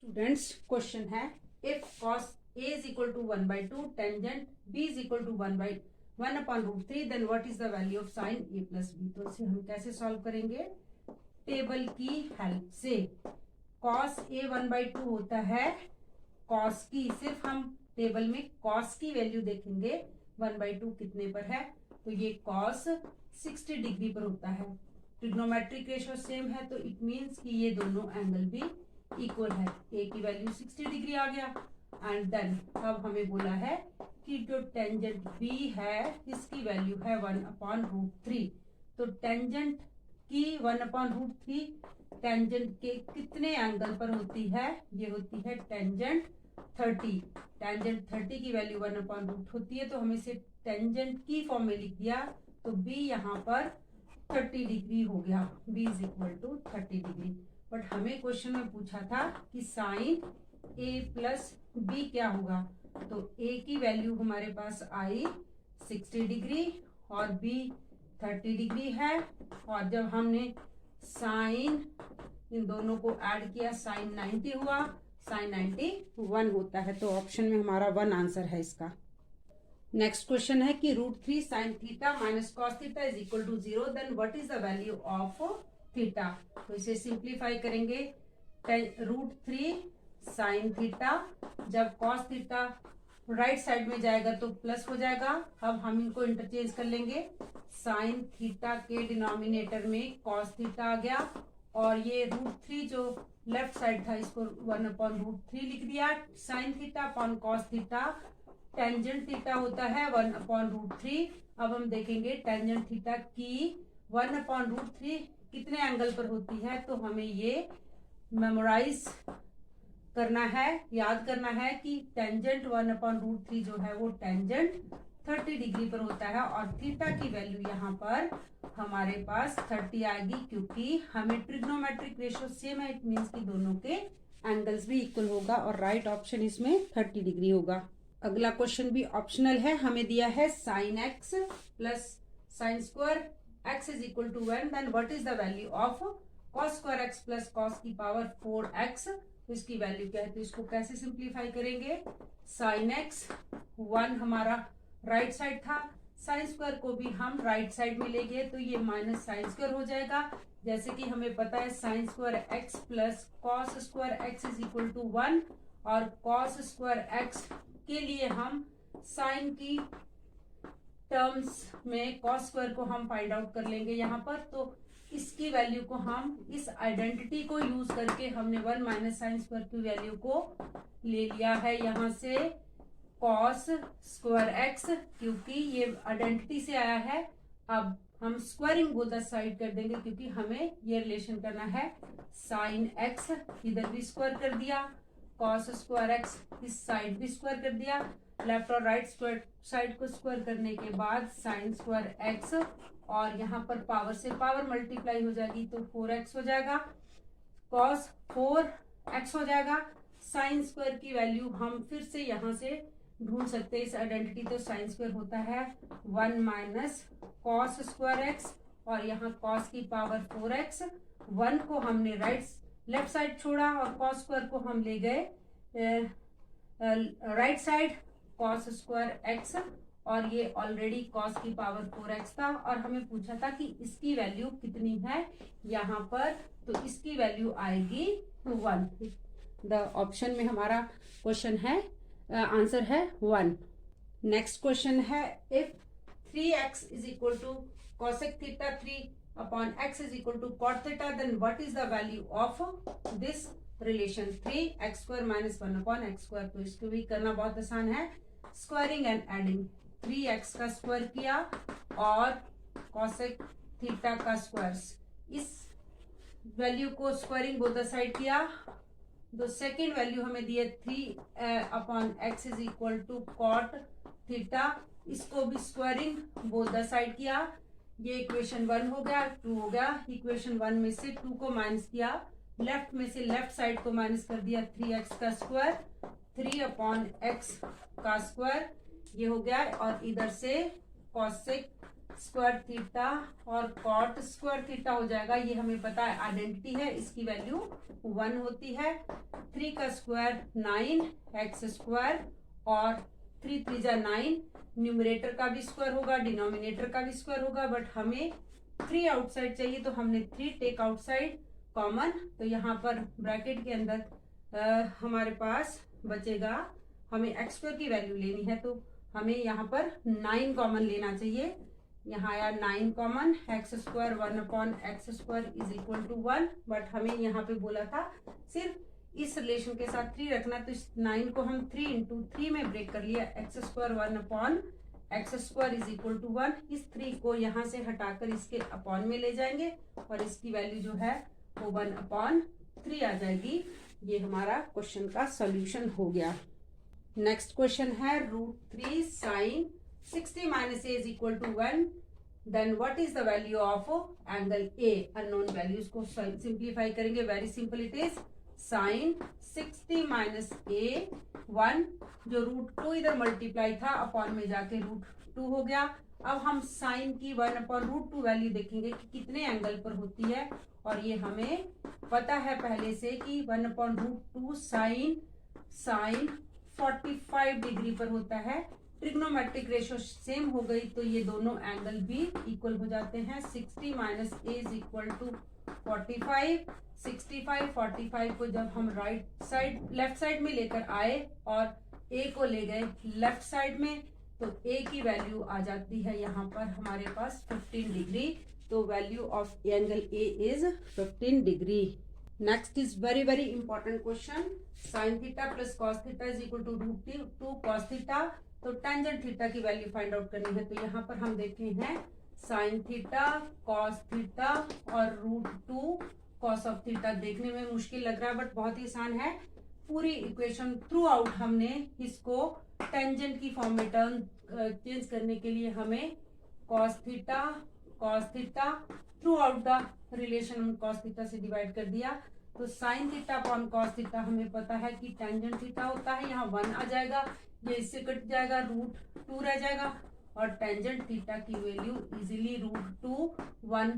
Students question है if cos a is equal to 1/2 tangent b is equal to 1/1/√3 then what is the value of sine a plus b। तो इसे हम कैसे solve करेंगे? Table की help से। cos a 1/2 होता है cos की, सिर्फ हम टेबल में cos की वैल्यू देखेंगे 1/2 कितने पर है, तो ये cos 60 डिग्री पर होता है। ट्रिग्नोमेट्रिक रेशियो सेम है तो इट मीन्स कि ये दोनों एंगल भी इक्वल है। ए की वैल्यू 60 डिग्री आ गया एंड देन अब हमें बोला है कि जो टेंजेंट बी है इसकी वैल्यू है 1/√3। तो टेंजेंट की 1/√3 टेंजेंट के कितने एंगल पर होती है? ये होती है टेंजेंट 30। टेंजेंट 30 की वैल्यू 1/√3 होती है, तो हमें इसे टेंजेंट की फॉर्म में लिख दिया। तो बी यहाँ पर 30 डिग्री हो गया, B is equal to 30 degree. But हमें क्वेश्चन में पूछा था कि साइन a प्लस बी क्या होगा, तो a की वैल्यू हमारे पास आई 60 डिग्री और b 30 डिग्री है, और जब हमने साइन इन दोनों को ऐड किया साइन 90 हुआ, साइन 91 होता है। तो ऑप्शन में हमारा 1 आंसर है इसका। नेक्स्ट क्वेश्चन है कि √3 sine theta minus cos theta is equal to 0 then what is the value of theta. तो इसे सिंप्लीफाई करेंगे। √3 साइन थीटा, जब कॉस थीटा राइट साइड में जाएगा तो प्लस हो जाएगा। अब हम इनको इंटरचेंज कर लेंगे। साइन थीटा के डिनोमिनेटर में कॉस थीटा आ गया, और ये √3 जो लेफ्ट साइड था इसको 1/√3 लिख दिया। Sine theta upon cos theta, tangent theta होता है 1/√3। अब हम देखेंगे टेंजेंट थीटा की 1/√3 कितने एंगल पर होती है, तो हमें ये मेमोराइज करना है, याद करना है कि टेंजेंट 1/√3 जो है वो टेंजेंट 30 डिग्री पर होता है, और थीटा की वैल्यू यहाँ पर हमारे पास 30 आएगी, क्योंकि हमें ट्रिग्नोमेट्रिक रेशियो सेम है, इट मीन्स कि दोनों के एंगल्स भी इक्वल होगा, और राइट ऑप्शन इसमें 30 डिग्री होगा। अगला क्वेश्चन भी ऑप्शनल है। हमें दिया है sine x plus sine square x is equal to 1 then what is the value of cos square x plus cos की पावर 4x। तो इसकी वैल्यू क्या है, तो इसको कैसे सिंप्लीफाई करेंगे? साइन एक्स 1 हमारा राइट साइड था, साइन स्क्वायर को भी हम राइट साइड में ले गए, तो ये माइनस साइन स्क्वायर हो जाएगा। जैसे कि हमें पता है sine square x plus cos square x is equal to 1, और कॉस स्क्वायर एक्स के लिए हम साइन की टर्म्स में कॉस स्क्वायर को हम फाइंड आउट कर लेंगे यहाँ पर। तो इसकी वैल्यू को हम इस आइडेंटिटी को यूज करके हमने 1 माइनस साइन स्क्वायर की वैल्यू को ले लिया है यहाँ से कॉस स्क्वायर एक्स, क्योंकि ये आइडेंटिटी से आया है। अब हम स्क्वायरिंग बोथ द साइड कर देंगे, क्योंकि हमें ये रिलेशन करना है। साइन एक्स इधर भी स्क्वायर कर दिया, कॉस स्क्वायर एक्स इस साइड भी स्क्वायर कर दिया, लेफ्ट और राइट स्क्वायर साइड को स्क्वायर करने के बाद साइन स्क्वायर एक्स, और यहाँ पर पावर से पावर मल्टीप्लाई हो जाएगी तो 4x हो जाएगा, कॉस 4x हो जाएगा। साइन स्क्वायर की वैल्यू हम फिर से यहाँ से ढूंढ सकते हैं इस आइडेंटिटी, तो साइन स्क्वायर होता है 1 माइनस कॉस स्क्वायर एक्स, और यहाँ कॉस की पावर 4x। 1 को हमने लेफ्ट साइड छोड़ा और कॉस स्क्वायर को हम ले गए right side, cos square x, और ये ऑलरेडी कॉस की पावर 4x था, और हमें पूछा था कि इसकी वैल्यू कितनी है यहाँ पर, तो इसकी वैल्यू आएगी 1। द ऑप्शन में हमारा क्वेश्चन है आंसर है 1। नेक्स्ट क्वेश्चन है if 3x is equal to cosec theta 3 upon x is equal to cot theta then what is the value of this relation 3x square minus 1 upon x square. तो इसको भी करना बहुत आसान है, squaring and adding. 3x का square किया और cosec थीटा का स्क्वायर, इस वैल्यू को स्क्वायरिंग बोथ द साइड किया। तो सेकेंड वैल्यू हमें दी है 3 upon x is equal to cot theta, इसको भी स्क्वायरिंग बोथ द साइड किया। ये इक्वेशन 1 हो गया, 2 हो गया। इक्वेशन 1 में से 2 को माइनस किया, लेफ्ट में से लेफ्ट साइड को माइनस कर दिया, 3x का स्क्वायर 3 अपॉन एक्स का स्क्वायर ये हो गया, और इधर से cosec स्क्वायर थीटा और कॉट स्क्वायर थीटा हो जाएगा। ये हमें पता है, आइडेंटिटी है, इसकी वैल्यू 1 होती है। 3 का स्क्वायर 9 एक्स स्क्वायर और 3 3 जा 9, न्यूमरेटर का भी स्क्वायर होगा, डिनोमिनेटर का भी स्क्वायर होगा, बट हमें 3 आउटसाइड चाहिए तो हमने 3 टेक आउटसाइड कॉमन। तो यहाँ पर ब्रैकेट के अंदर हमारे पास बचेगा, हमें एक्स स्क्वायर की वैल्यू लेनी है तो हमें यहाँ पर 9 कॉमन लेना चाहिए। यहाँ आया 9 common, x square 1 upon x square is equal to 1, but हमें यहाँ पे बोला था सिर्फ इस रिलेशन के साथ 3 रखना, तो इस 9 को हम 3 इंटू 3 में ब्रेक कर लिया। X square 1 upon x square is equal to 1। इस 3 को यहाँ से हटाकर इसके अपॉन में ले जाएंगे और इसकी वैल्यू जो है वो 1 अपॉन 3 आ जाएगी। ये हमारा क्वेश्चन का सोल्यूशन हो गया। नेक्स्ट क्वेश्चन है √3 sine 60 minus A is equal to 1, then what is the value of angle A. Unknown values को सिंप्लीफाई करेंगे, very simple it is sine 60 minus A 1, जो √2 इधर मल्टीप्लाई था अपॉन में जाके √2 हो गया। अब हम साइन की 1 अपॉन √2 वैल्यू देखेंगे कि कितने एंगल पर होती है, और ये हमें पता है पहले से कि 1 अपॉन √2 साइन 45 डिग्री पर होता है। ट्रिग्नोमेट्रिक रेशियो सेम हो गई तो ये दोनों एंगल भी इक्वल हो जाते हैं। 60 minus A is equal to 45। 65 45 को जब हम लेफ्ट साइड में लेकर आए और ए को ले गए लेफ्ट साइड में, तो ए की वैल्यू आ जाती है यहाँ पर हमारे पास 15 डिग्री। तो value of angle A is 15 डिग्री। Next is very very important question, sine theta plus cos theta is equal to √2 cos theta. तो टेंजेंट थीटा की वैल्यू फाइंड आउट करनी है। तो यहाँ पर हम देखे हैं साइन थीटा कॉस थीटा और √2 कॉस ऑफ थीटा। देखने में मुश्किल लग रहा है बट बहुत ही आसान है। पूरी इक्वेशन थ्रू आउट हमने इसको टेंजेंट की फॉर्म में टर्न चेंज करने के लिए हमें cos theta through out the relation हम कॉस थीटा से डिवाइड कर दिया। तो sine theta upon cos theta हमें पता है कि टेंजेंट थीटा होता है, यहाँ 1 आ जाएगा, ये इससे कट जाएगा, √2 रह जाएगा, और टेंजेंट थीटा की वैल्यू इजीली √2 1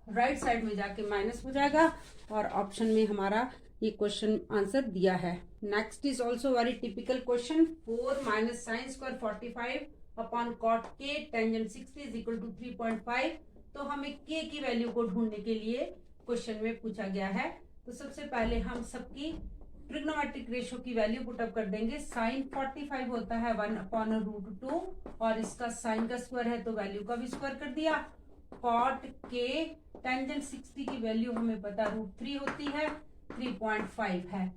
राइट साइड में जाके माइनस हो जाएगा, और ऑप्शन में हमारा ये क्वेश्चन आंसर दिया है। Next is also very typical question, 4 minus sine square 45 upon cot के टेंजेंट 60 इज इक्वल टू 3.5। तो हमें के की वैल्यू को ढूंढने के लिए क्वेश्चन में पूछा गया है। तो सबसे पहले हम सबकी ट्रिग्नोमेट्रिक रेशियो की वैल्यू पुटअप कर देंगे। साइन 45 होता है 1 अपॉन √2, और इसका साइन का स्क्वायर है तो वैल्यू का भी स्क्वायर कर दिया। कॉट के टेंजेंट 60 की वैल्यू हमें पता √3 होती है, 3.5 है।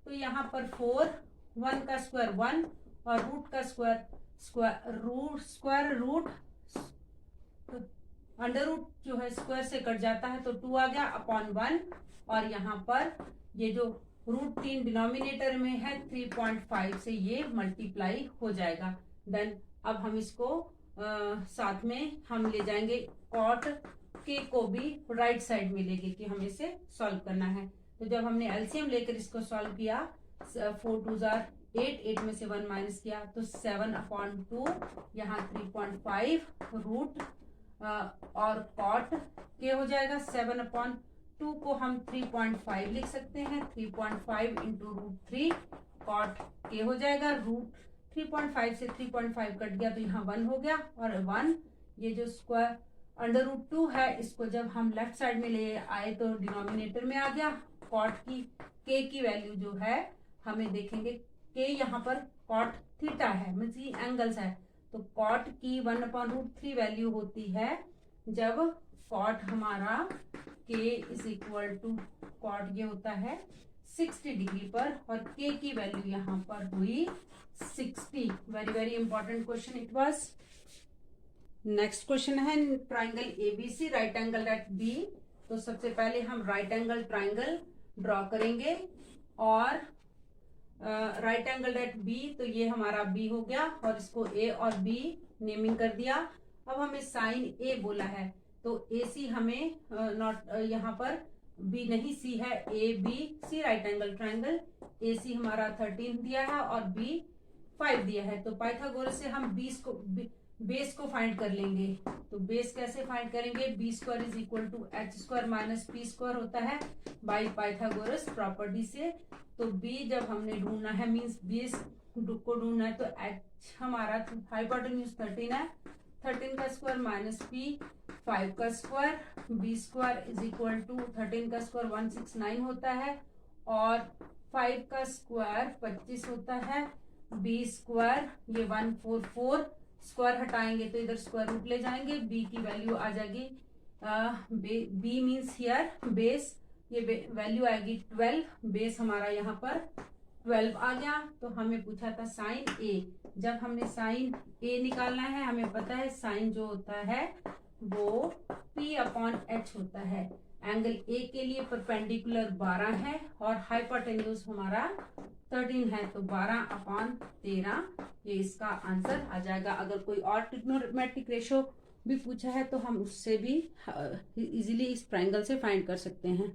तो यहाँ पर 4, 1 का स्क्वायर 1 और रूट का स्क्वायर रूट अंडर रूट जो है स्क्वायर से कट जाता है तो 2 आ गया अपॉन 1, और यहाँ पर ये जो √3 डिनोमिनेटर में है 3.5 से ये मल्टीप्लाई हो जाएगा। देन अब हम इसको साथ में हम ले जाएंगे, कॉट के को भी राइट साइड में लेके कि हमें इसे सॉल्व करना है। तो जब हमने एलसीएम लेकर इसको सॉल्व किया, 4 2 8 में से 1 माइनस किया तो 7 अपॉन 2, यहाँ 3.5 रूट और कॉट के हो जाएगा 7 अपॉन 2 को हम 3.5 लिख सकते हैं। 3.5 इंटू √3 कॉट के हो जाएगा। रूट 3.5 से 3.5 कट गया तो यहाँ 1 हो गया, और 1 ये जो स्क्वायर अंडर √2 है इसको जब हम लेफ्ट साइड में ले आए तो डिनोमिनेटर में आ गया। कॉट की के की वैल्यू जो है हमें देखेंगे, के यहाँ पर कॉट थीटा है, मतलब एंगल्स है, तो कॉट की 1 अपॉन √3 वैल्यू होती है जब कॉट हमारा के इज इक्वल टू कॉट ये होता है 60 डिग्री पर, और के की वैल्यू यहाँ पर हुई 60। Very very important question it was. Next question है triangle ABC right angle at B. तो सबसे पहले हम राइट एंगल ट्राइंगल ड्रॉ करेंगे, और राइट एंगल एट बी, तो ये हमारा बी हो गया और इसको ए और बी नेमिंग कर दिया। अब हमें साइन ए बोला है तो ए सी हमें नॉट यहाँ पर बी नहीं सी है, A B C right angle triangle. A C हमारा 13 दिया है और बी 5 दिया है। तो पाइथागोरस से हम बेस को फाइंड कर लेंगे। तो बेस कैसे फाइंड करेंगे, B square is equal to H square minus P square होता है बाई पाइथागोरस प्रॉपर्टी से। तो बी जब हमने ढूंढना है मींस बेस को ढूंढना है, तो एच हमारा हाइपोटेन्यूज 13 है, 13 का स्क्वायर माइनस पी 5 का square, B square is equal to 13 का स्क्वायर 169 होता है और 5 का स्क्वायर 25 होता है, बी स्क्वायर ये 144, स्क्वायर हटाएंगे तो इधर स्क्वायर रूट ले जाएंगे, बी की वैल्यू आ जाएगी बी मीन्स हियर बेस, ये वैल्यू आएगी 12, बेस हमारा यहाँ पर 12 आ गया। तो हमें पूछा था साइन ए, जब हमने साइन ए निकालना है हमें पता है साइन जो होता है वो P अपॉन एच होता है। एंगल ए के लिए परपेंडिकुलर 12 है और हाइपोटेन्यूज हमारा 13 है, तो 12 अपॉन 13 ये इसका आंसर आ जाएगा। अगर कोई और ट्रिग्नोमेट्रिक रेशो भी पूछा है तो हम उससे भी इजीली इस ट्रायंगल से फाइंड कर सकते हैं।